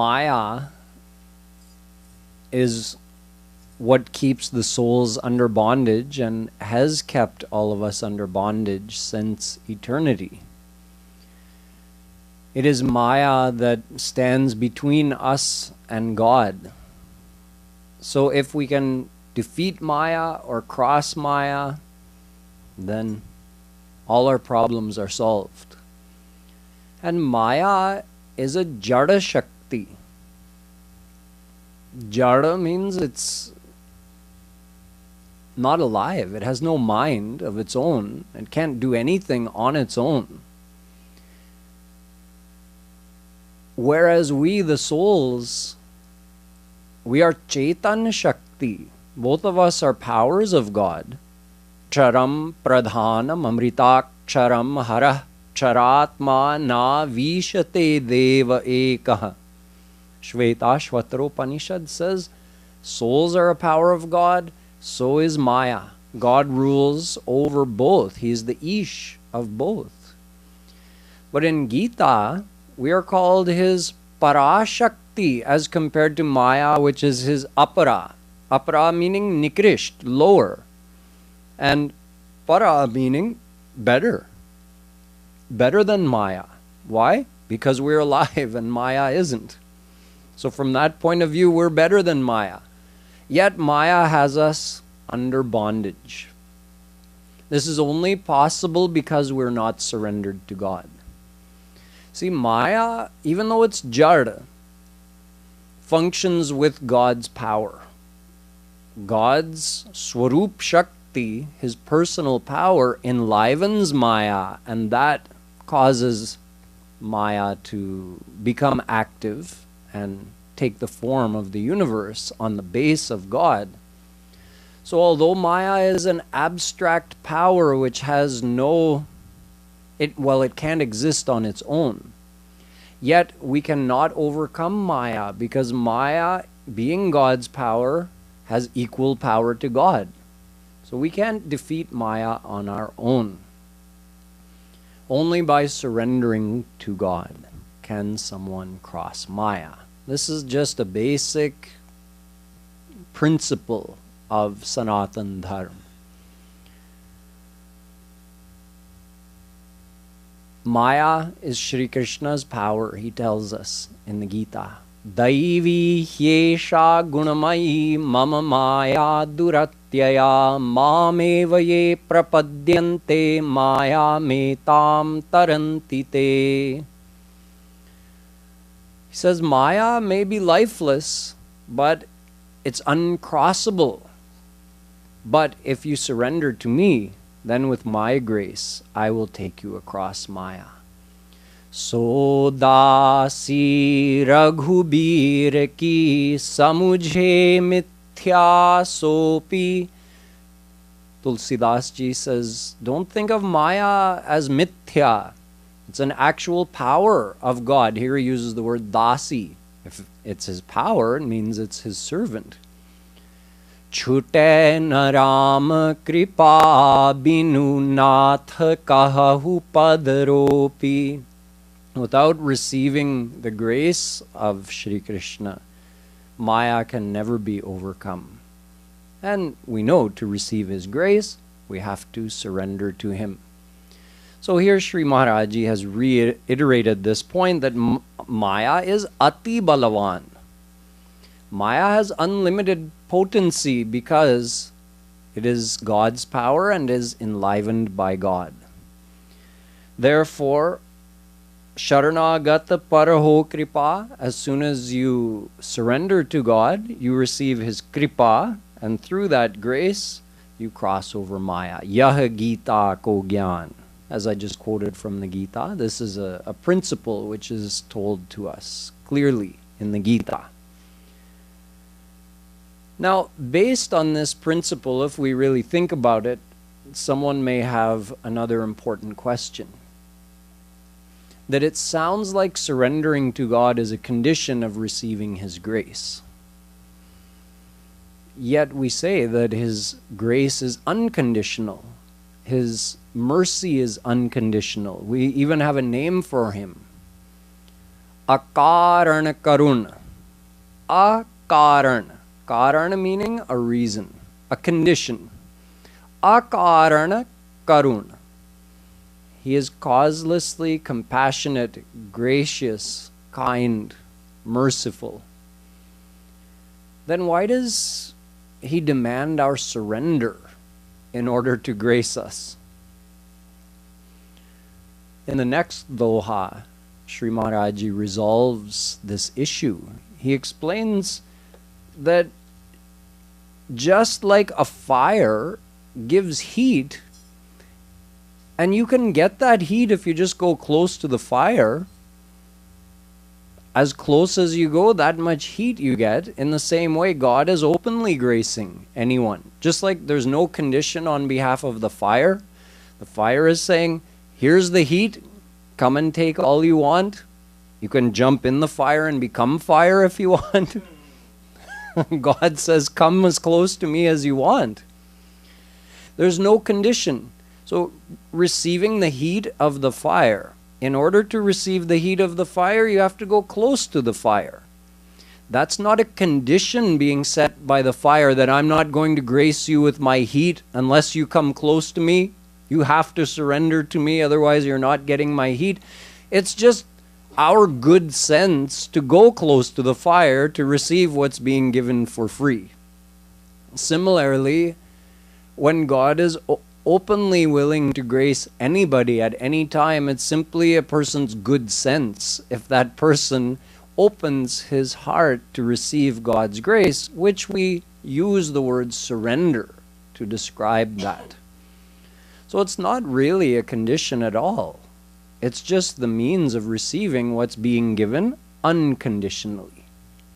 Maya is what keeps the souls under bondage and has kept all of us under bondage since eternity. It is Maya that stands between us and God. So if we can defeat Maya or cross Maya, then all our problems are solved. And Maya is a Jada Shakti. Jada means it's not alive. It has no mind of its own. It can't do anything on its own. Whereas we, the souls, we are Chaitanya Shakti. Both of us are powers of God. Charam pradhanam amritaksharam harah charatma na vishate deva ekah. Shvetashvataropanishad says, souls are a power of God, so is Maya. God rules over both. He is the Ish of both. But in Gita, we are called his Parashakti as compared to Maya, which is his Apara. Apara meaning Nikrisht, lower. And Para meaning better. Better than Maya. Why? Because we're alive and Maya isn't. So from that point of view, we're better than Maya. Yet Maya has us under bondage. This is only possible because we're not surrendered to God. See, Maya, even though it's Jada, functions with God's power. God's Swarup Shakti, his personal power, enlivens Maya, and that causes Maya to become active and take the form of the universe on the base of God. So although Maya is an abstract power which has it can't exist on its own, yet we cannot overcome Maya because Maya, being God's power, has equal power to God. So we can't defeat Maya on our own. Only by surrendering to God can someone cross Maya. This is just a basic principle of Sanatan Dharma. Maya is Shri Krishna's power, he tells us in the Gita. Daivi hyesha gunamayi mama maya duratyaya mameva ye prapadyante maya metam tarantite. He says Maya may be lifeless, but it's uncrossable. But if you surrender to me, then with my grace, I will take you across Maya. So dasi raghubir ki samujhe mithya sopi. Tulsidas ji says, don't think of Maya as mithya. It's an actual power of God. Here he uses the word dasi. If it's his power, it means it's his servant. Chute naram kripa binu nath kahahu padaropi. Without receiving the grace of Shri Krishna, Maya can never be overcome. And we know to receive his grace, we have to surrender to him. So here Sri Maharaj has reiterated this point that Maya is ati balavan. Maya has unlimited potency because it is God's power and is enlivened by God. Therefore, Sharanagata Paraho Kripa, as soon as you surrender to God, you receive his Kripa, and through that grace, you cross over Maya. Yah Gita ko Gyan. As I just quoted from the Gita, this is a principle which is told to us clearly in the Gita. Now, based on this principle, if we really think about it, someone may have another important question. That it sounds like surrendering to God is a condition of receiving his grace. Yet we say that his grace is unconditional. His mercy is unconditional. We even have a name for him. Akaran karun. Akaran. Karan meaning a reason, a condition. Akaran karun. He is causelessly compassionate, gracious, kind, merciful. Then why does he demand our surrender in order to grace us? In the next doha, Shree Maharaj resolves this issue. He explains that just like a fire gives heat, and you can get that heat if you just go close to the fire. As close as you go, that much heat you get. In the same way, God is openly gracing anyone. Just like there's no condition on behalf of the fire. The fire is saying, here's the heat, come and take all you want. You can jump in the fire and become fire if you want. God says, come as close to me as you want. There's no condition. So receiving the heat of the fire, in order to receive the heat of the fire, you have to go close to the fire. That's not a condition being set by the fire that I'm not going to grace you with my heat unless you come close to me. You have to surrender to me, otherwise you're not getting my heat. It's just our good sense to go close to the fire to receive what's being given for free. Similarly, when God is openly willing to grace anybody at any time, it's simply a person's good sense. If that person opens his heart to receive God's grace, which we use the word surrender to describe that. So it's not really a condition at all. It's just the means of receiving what's being given unconditionally.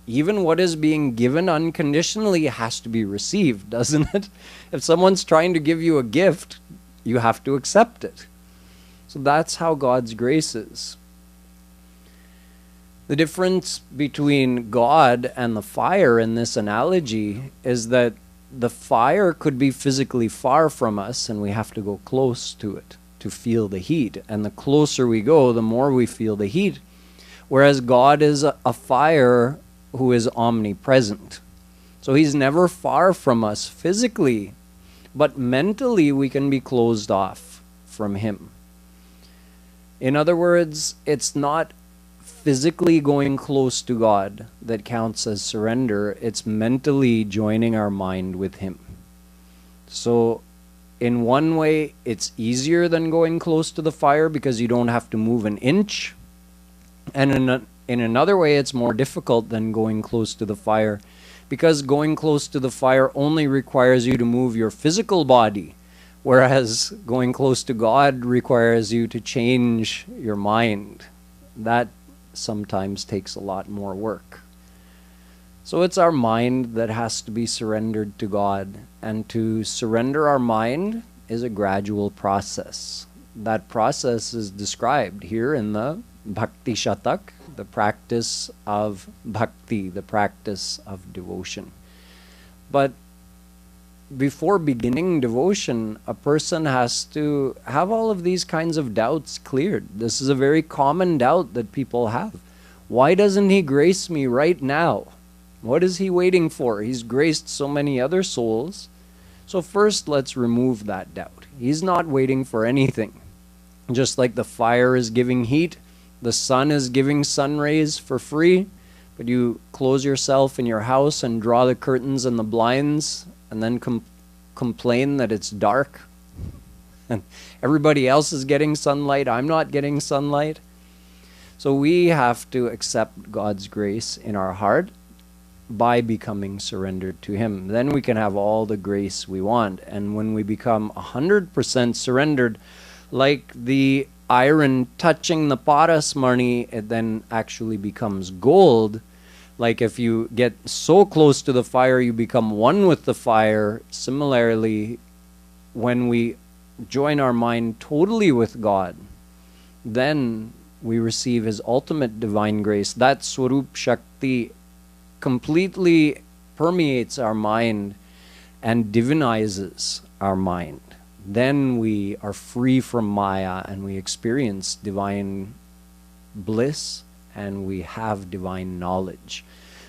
Even what is being given unconditionally has to be received, doesn't it? If someone's trying to give you a gift, you have to accept it. So that's how God's grace is. The difference between God and the fire in this analogy is that the fire could be physically far from us and we have to go close to it to feel the heat. And the closer we go, the more we feel the heat. Whereas God is a fire who is omnipresent. So he's never far from us physically, but mentally we can be closed off from him. In other words, it's not physically going close to God that counts as surrender. It's mentally joining our mind with him. So in one way, it's easier than going close to the fire because you don't have to move an inch. And in another way, it's more difficult than going close to the fire because going close to the fire only requires you to move your physical body, whereas going close to God requires you to change your mind. That sometimes takes a lot more work. So it's our mind that has to be surrendered to God, and to surrender our mind is a gradual process. That process is described here in the Bhakti Shatak, the practice of bhakti, the practice of devotion. But before beginning devotion, a person has to have all of these kinds of doubts cleared. This is a very common doubt that people have. Why doesn't he grace me right now? What is he waiting for? He's graced so many other souls. So first, let's remove that doubt. He's not waiting for anything. Just like the fire is giving heat, the sun is giving sun rays for free, but you close yourself in your house and draw the curtains and the blinds and then complain that it's dark and everybody else is getting sunlight, I'm not getting sunlight. So we have to accept God's grace in our heart by becoming surrendered to him. Then we can have all the grace we want. And when we become 100% surrendered, like the iron touching the parasmani, it then actually becomes gold. Like if you get so close to the fire, you become one with the fire. Similarly, when we join our mind totally with God, then we receive his ultimate divine grace. That Swarup Shakti completely permeates our mind and divinizes our mind. Then we are free from Maya and we experience divine bliss and we have divine knowledge.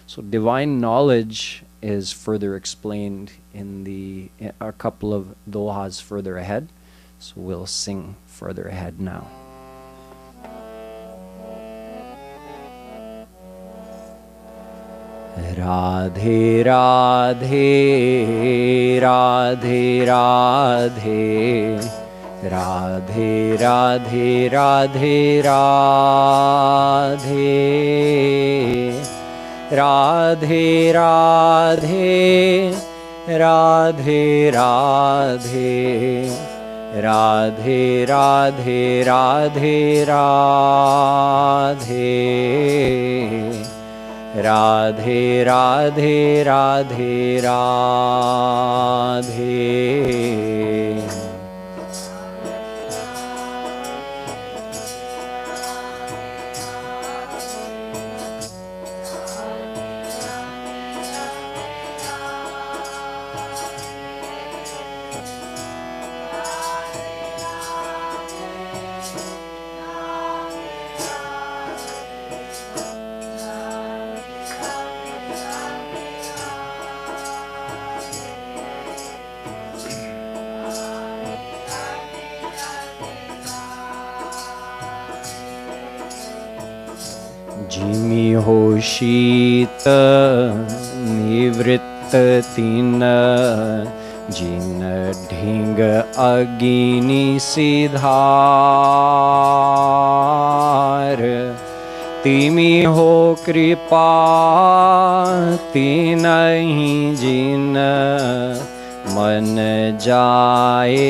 So divine knowledge is further explained in a couple of dohas further ahead. So we'll sing further ahead now. Radhe Radhe Radhe Radhe Radhe Radhe Radhe Radhe Radhe Radhe Radhe Radhe Radhe Radhe Radhe Radhe Radhe Radhe Radhe. जिमि हो शीत निवृत्त तीन जिन ढिंग अगिनि सिधार तिमि हो कृपा तीनहि जिन मन जाए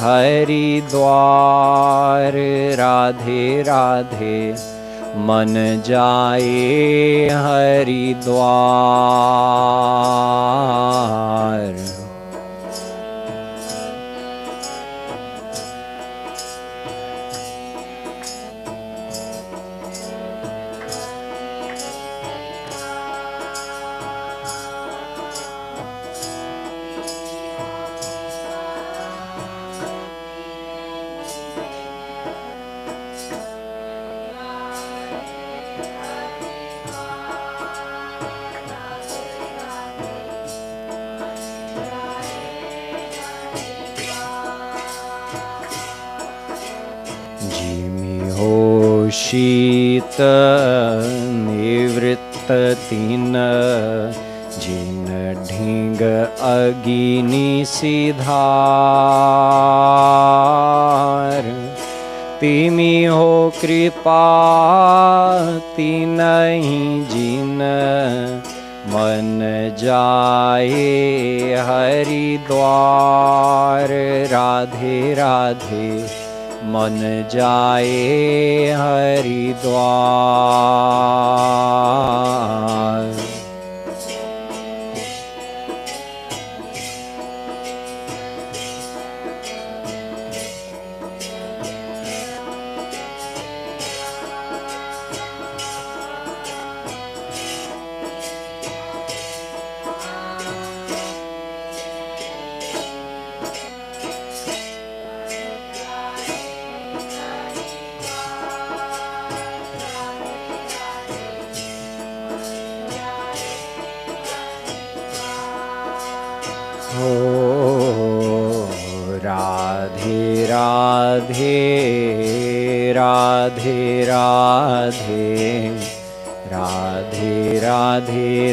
हरिद्वार राधे राधे मन जाए हरिद्वार। शीत निवृत्त तीन जिन ढिंग अगिनि सिधार तिमि हो कृपा तीनहि जिन मन जाए हरिद्वार राधे राधे मन जाए Haridwar. Radhe Radhe Radhe Radhe Radhe Radhe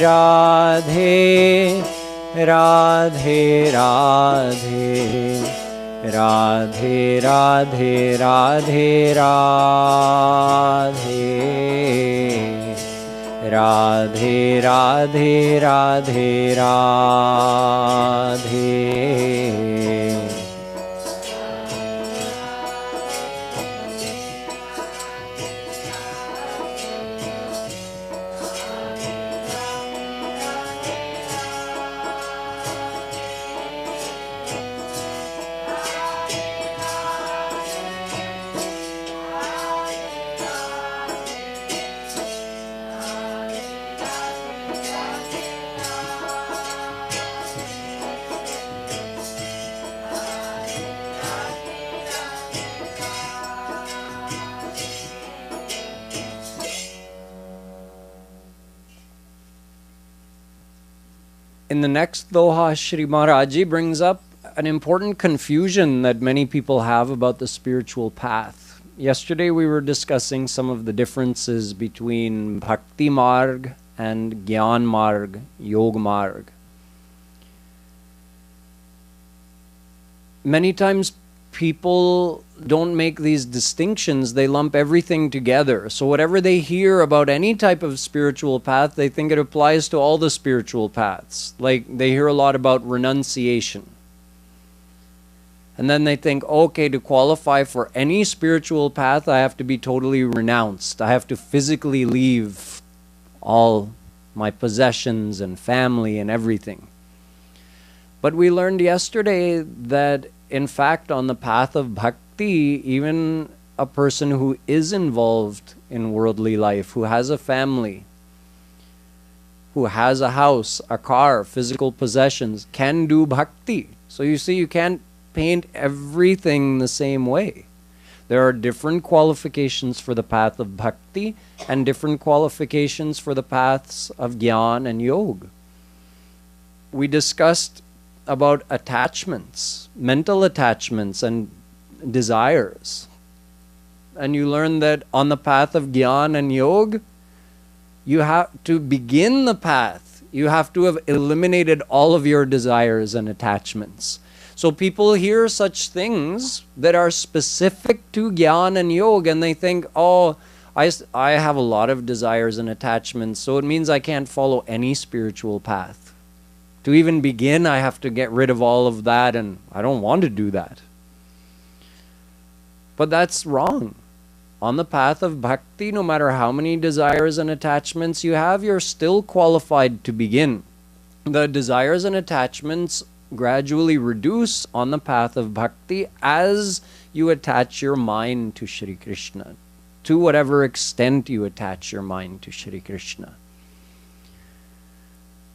Radhe Radhe Radhe Radhe Radhe Radhe Radhe Radhe Radhe Radhe Radhe Radhe. In the next doha, Sri Maharaj brings up an important confusion that many people have about the spiritual path. Yesterday we were discussing some of the differences between Bhakti Marg and Gyan Marg, Yog Marg. Many times people don't make these distinctions, they lump everything together. So whatever they hear about any type of spiritual path, they think it applies to all the spiritual paths. Like they hear a lot about renunciation. And then they think, okay, to qualify for any spiritual path, I have to be totally renounced. I have to physically leave all my possessions and family and everything. But we learned yesterday that in fact, on the path of bhakti, even a person who is involved in worldly life, who has a family, who has a house, a car, physical possessions, can do bhakti. So you see, you can't paint everything the same way. There are different qualifications for the path of bhakti and different qualifications for the paths of gyan and yoga. We discussed about attachments, mental attachments and desires. And you learn that on the path of Gyan and Yoga, you have to begin the path. You have to have eliminated all of your desires and attachments. So people hear such things that are specific to Gyan and Yoga and they think, oh, I have a lot of desires and attachments, so it means I can't follow any spiritual path. To even begin, I have to get rid of all of that, and I don't want to do that. But that's wrong. On the path of bhakti, no matter how many desires and attachments you have, you're still qualified to begin. The desires and attachments gradually reduce on the path of bhakti as you attach your mind to Shri Krishna, to whatever extent you attach your mind to Shri Krishna.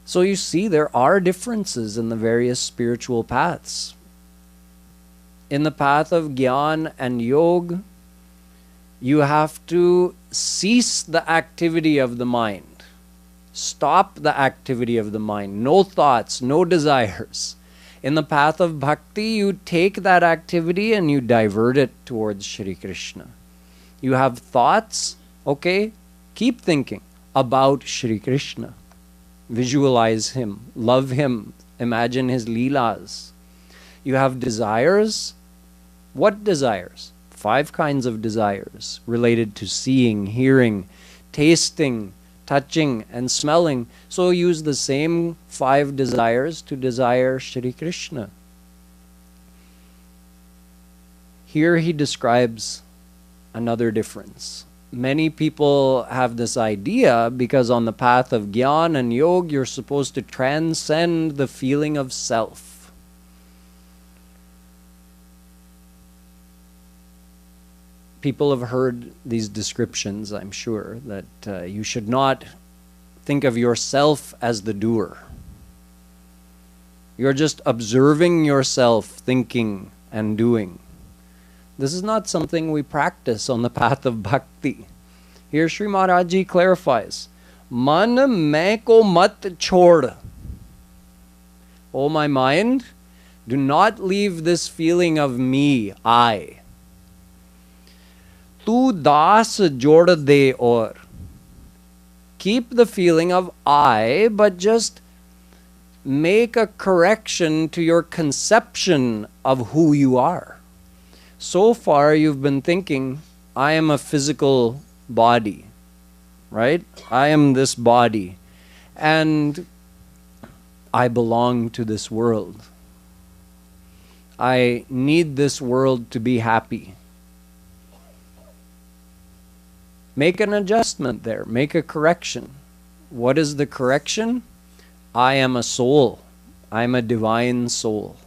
So you see, there are differences in the various spiritual paths. In the path of Gyan and Yoga, you have to cease the activity of the mind. Stop the activity of the mind. No thoughts, no desires. In the path of bhakti, you take that activity and you divert it towards Shri Krishna. You have thoughts, okay? Keep thinking about Shri Krishna. Visualize him, love him, imagine his leelas. You have desires. What desires? 5 kinds of desires related to seeing, hearing, tasting, touching, and smelling. So use the same 5 desires to desire Shri Krishna. Here he describes another difference. Many people have this idea because on the path of Gyan and Yoga, you're supposed to transcend the feeling of self. People have heard these descriptions, I'm sure, that you should not think of yourself as the doer. You're just observing yourself thinking and doing. This is not something we practice on the path of bhakti. Here Sri Maharaj clarifies, Man main ko mat chhod. O my mind, do not leave this feeling of me, I. Tu das jod de aur. Keep the feeling of I, but just make a correction to your conception of who you are. So far you've been thinking, I am a physical body, right? I am this body, and I belong to this world. I need this world to be happy. Make an adjustment there. Make a correction. What is the correction? I am a soul. I am a divine soul.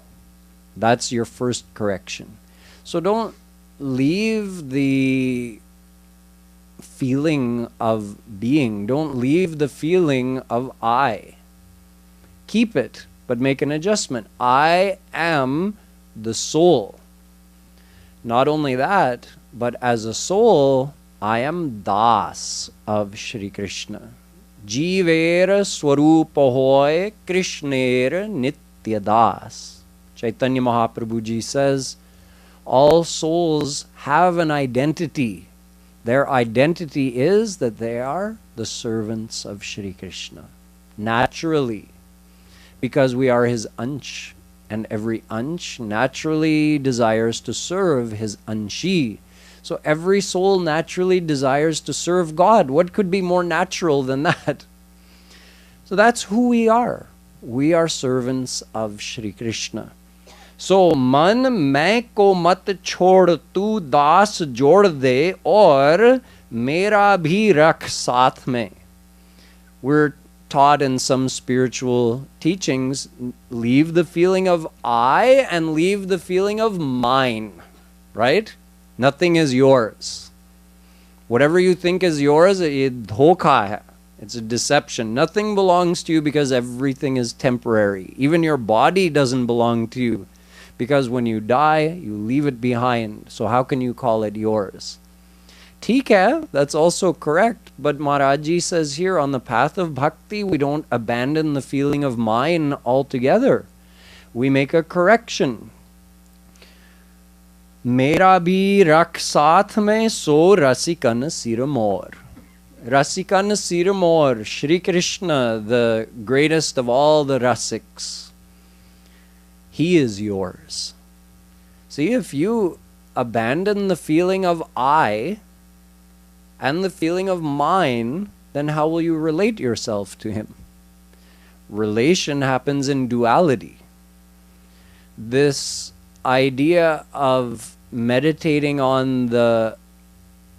That's your first correction. So don't leave the feeling of being. Don't leave the feeling of I. Keep it, but make an adjustment. I am the soul. Not only that, but as a soul, I am das of Shri Krishna. Jivera swarupa hoy Krishnera nitya das. Chaitanya Mahaprabhu ji says, all souls have an identity. Their identity is that they are the servants of Shri Krishna. Naturally, because we are his ansh, and every ansh naturally desires to serve his anshi. So every soul naturally desires to serve God. What could be more natural than that? So that's who we are. We are servants of Shri Krishna. So man main ko mat chhod tu das jod de aur mera bhi rakh saath mein. We're taught in some spiritual teachings, leave the feeling of I and leave the feeling of mine, right? Nothing is yours. Whatever you think is yours, dhokha hai. It's a deception. Nothing belongs to you because everything is temporary. Even your body doesn't belong to you because when you die, you leave it behind. So how can you call it yours? Theek hai, that's also correct. But Maharaj ji says here, on the path of bhakti, we don't abandon the feeling of mine altogether. We make a correction. Mera bhi rakh saath mein so rasikan sir mor. Rasikan sir mor, Shri Krishna, the greatest of all the rasiks. He is yours. See, if you abandon the feeling of I and the feeling of mine, then how will you relate yourself to him? Relation happens in duality. This idea of meditating on the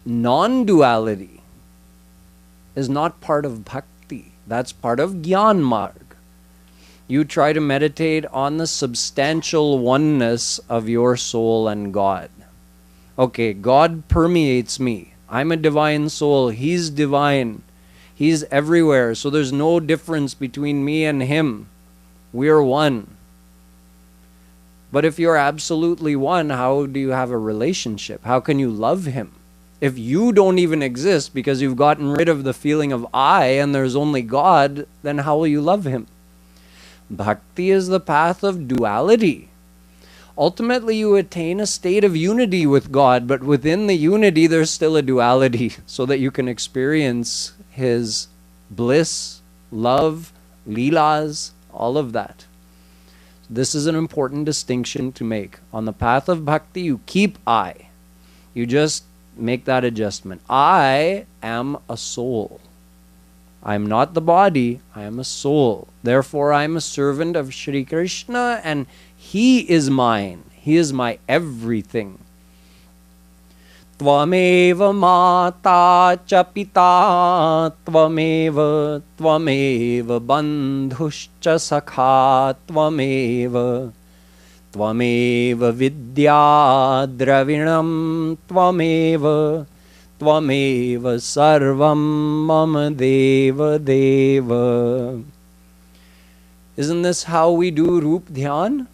non-duality is not part of bhakti. That's part of Gyan Marg. You try to meditate on the substantial oneness of your soul and God. Okay, God permeates me. I'm a divine soul. He's divine. He's everywhere. So there's no difference between me and him. We're one. But if you're absolutely one, how do you have a relationship? How can you love him? If you don't even exist because you've gotten rid of the feeling of I and there's only God, then how will you love him? Bhakti is the path of duality. Ultimately, you attain a state of unity with God, but within the unity, there's still a duality so that you can experience his bliss, love, leelas, all of that. This is an important distinction to make. On the path of bhakti, you keep I. You just make that adjustment. I am a soul. I am not the body, I am a soul. Therefore, I am a servant of Shri Krishna and he is mine. He is my everything. Tvameva mata cha pita, tvameva bandhuscha sakha, tvameva vidya dravinam, tvameva sarvam mama deva deva. Isn't this how we do Rup Dhyan?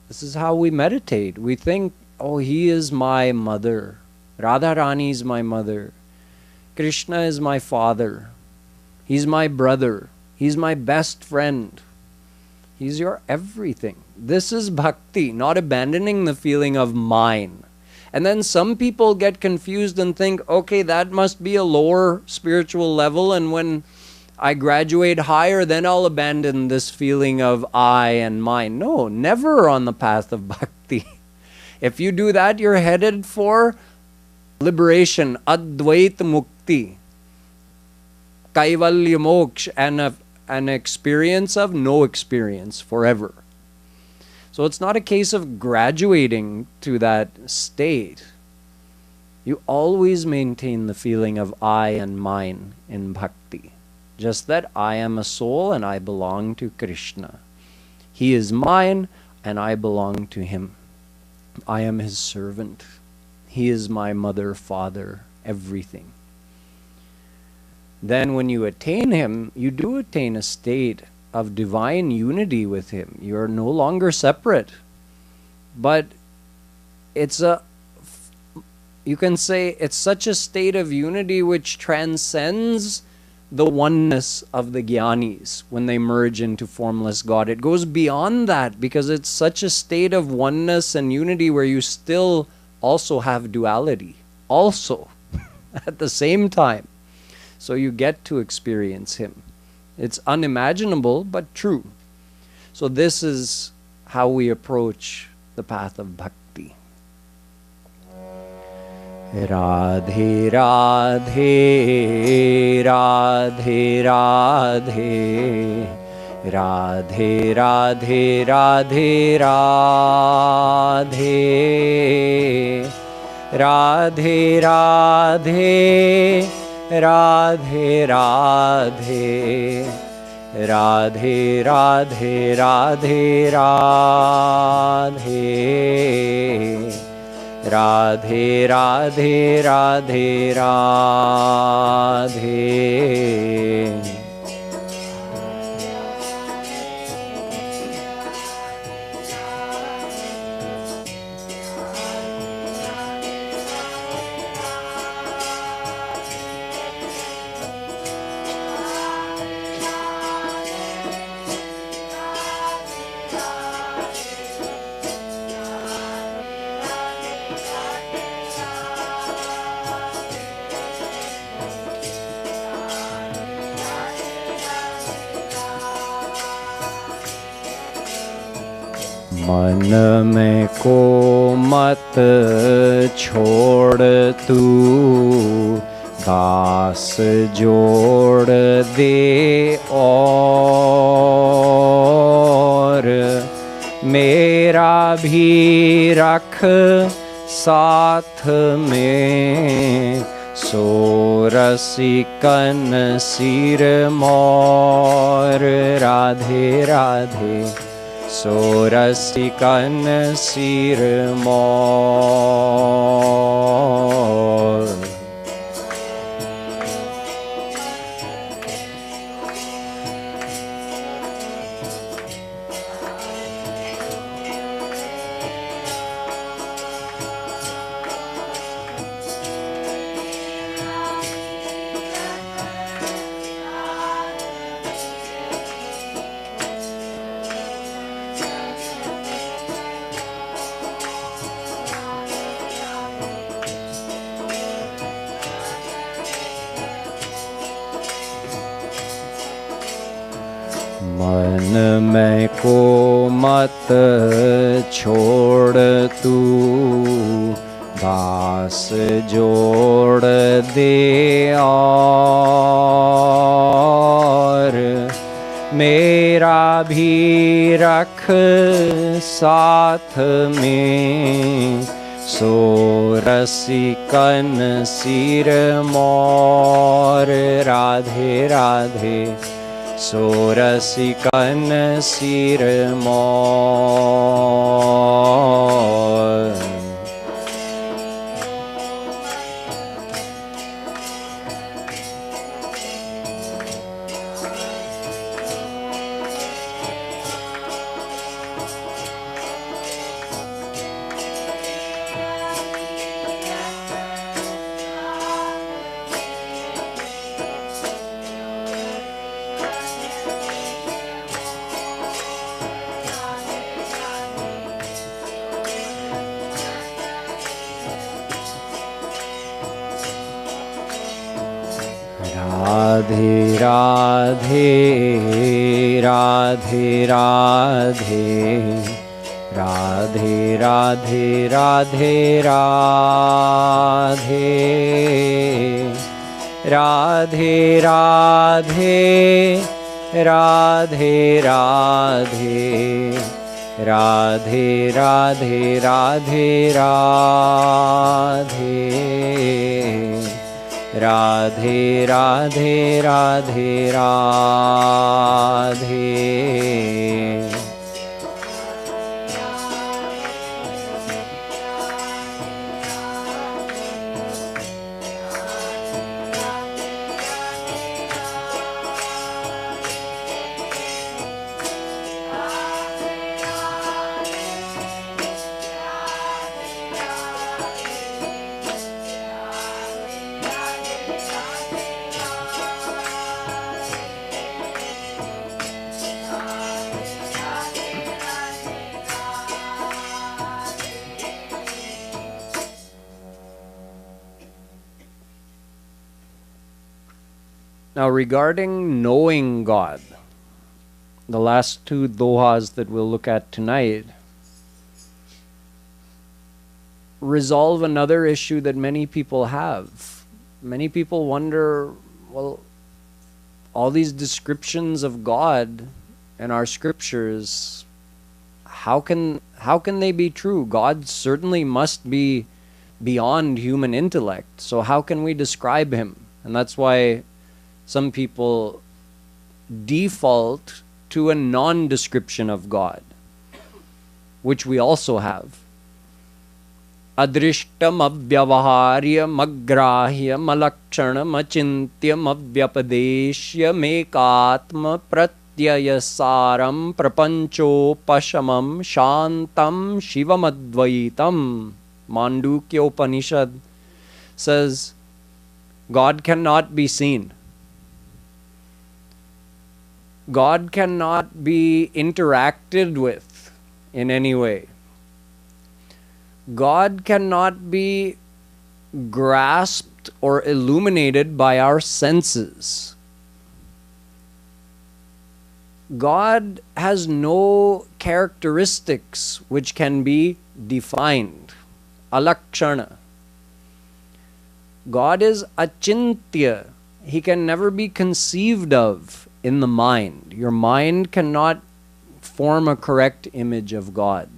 This is how we meditate. We think, oh, he is my mother. Radharani is my mother. Krishna is my father. He's my brother. He's my best friend. He's your everything. This is bhakti, not abandoning the feeling of mine. And then some people get confused and think, okay, that must be a lower spiritual level, and when I graduate higher, then I'll abandon this feeling of I and mine. No, never on the path of bhakti. If you do that, you're headed for liberation, Advait Mukti, Kaivalya Moksha, and an experience of no experience forever. So it's not a case of graduating to that state. You always maintain the feeling of I and mine in bhakti. Just that I am a soul and I belong to Krishna. He is mine and I belong to him. I am his servant. He is my mother, father, everything. Then when you attain him, you do attain a state of divine unity with him. You are no longer separate. But you can say it's such a state of unity which transcends the oneness of the Gyanis when they merge into formless God. It goes beyond that because it's such a state of oneness and unity where you still also have duality, also at the same time. So you get to experience Him. It's unimaginable, but true. So this is how we approach the path of bhakti. Radhe Radhe Radhe Radhe Radhe Radhe Radhe Radhe Radhe Radhe Radhe Radhe Radhe Radhe Radhe Radhe Radhe Radhe Radhe. मन में को मत छोड़ तू, दास जोड़ दे और मेरा भी रख साथ में, सो रसिकन सिर मोर। राधे राधे सो रसिकन सिर मोर। मन में को मत छोड़ तू, दास जोड़ दे और मेरा भी रख साथ में, सो रसिकन सिर मोर। राधे राधे सो रसिकन सिर मोर। Radhe Radhe Radhe Radhe Radhe Radhe Radhe Radhe Radhe Radhe Radhe Radhe Radhe Radhe Radhe Radhe Radhe Radhe Radhe. Now, regarding knowing God, the last two dohas that we'll look at tonight resolve another issue that many people have. Many people wonder, well, all these descriptions of God in our scriptures, how can they be true? God certainly must be beyond human intellect. So how can we describe him? And that's why some people default to a non-description of God, which we also have. Adrishtam avyavaharyam agrahyam alakshanam achintyam avypadesyam ekatma pratyayasaram prapanchopashamam shantam shivamadvaitam. Mandukya Upanishad says God cannot be seen. God cannot be interacted with in any way. God cannot be grasped or illuminated by our senses. God has no characteristics which can be defined. Alakshana. God is achintya. He can never be conceived of in the mind. Your mind cannot form a correct image of God.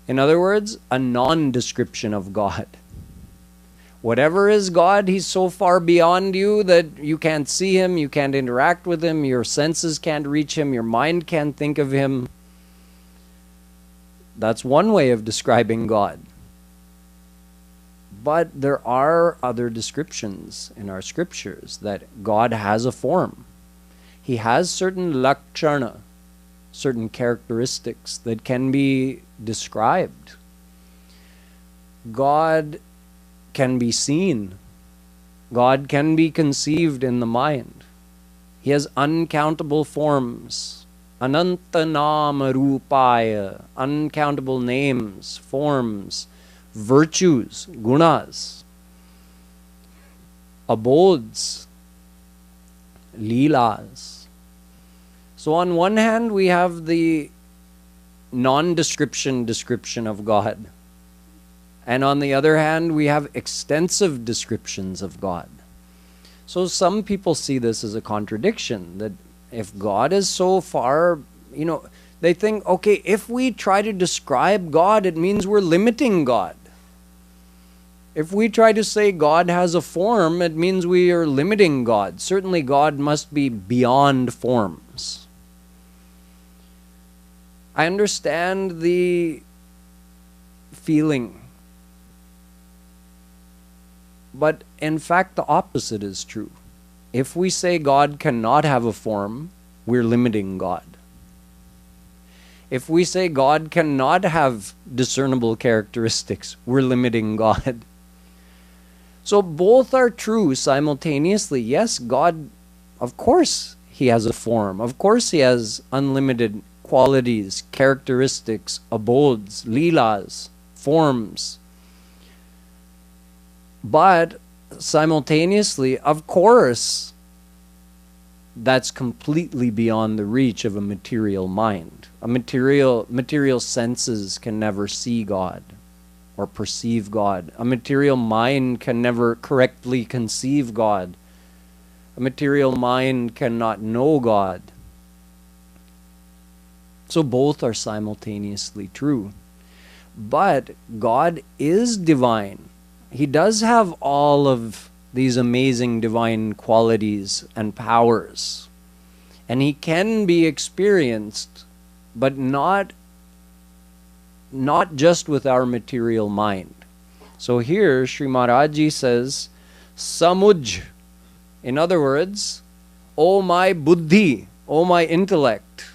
In other words, a non-description of God. Whatever is God, he's so far beyond you that you can't see him, you can't interact with him, your senses can't reach him, your mind can't think of him. That's one way of describing God. But there are other descriptions in our scriptures that God has a form. He has certain lakshana, certain characteristics that can be described. God can be seen. God can be conceived in the mind. He has uncountable forms. Anantanama rupaya, uncountable names, forms, virtues, gunas, abodes, leelas. So on one hand, we have the non-description description of God. And on the other hand, we have extensive descriptions of God. So some people see this as a contradiction, that if God is so far, they think, okay, if we try to describe God, it means we're limiting God. If we try to say God has a form, it means we are limiting God. Certainly God must be beyond forms. I understand the feeling, but in fact the opposite is true. If we say God cannot have a form, we're limiting God. If we say God cannot have discernible characteristics, we're limiting God. So both are true simultaneously. Yes, God, of course, he has a form. Of course, he has unlimited qualities, characteristics, abodes, leelas, forms. But simultaneously, of course, that's completely beyond the reach of a material mind. A material senses can never see God or perceive God. A material mind can never correctly conceive God. A material mind cannot know God. So both are simultaneously true. But God is divine. He does have all of these amazing divine qualities and powers. And he can be experienced, but not just with our material mind. So here, Sri Maharaji says, Samuj. In other words, O my buddhi, O my intellect.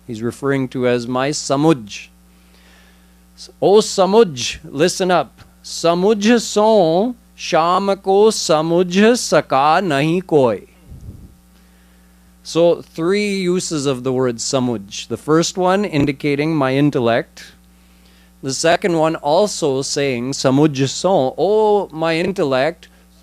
He's referring to as my samuj. O samuj, listen up. Samuj so sham ko samuj saka nahi koi. So 3 uses of the word samuj. The first one indicating my intellect. The second one also saying samuj so, oh my intellect,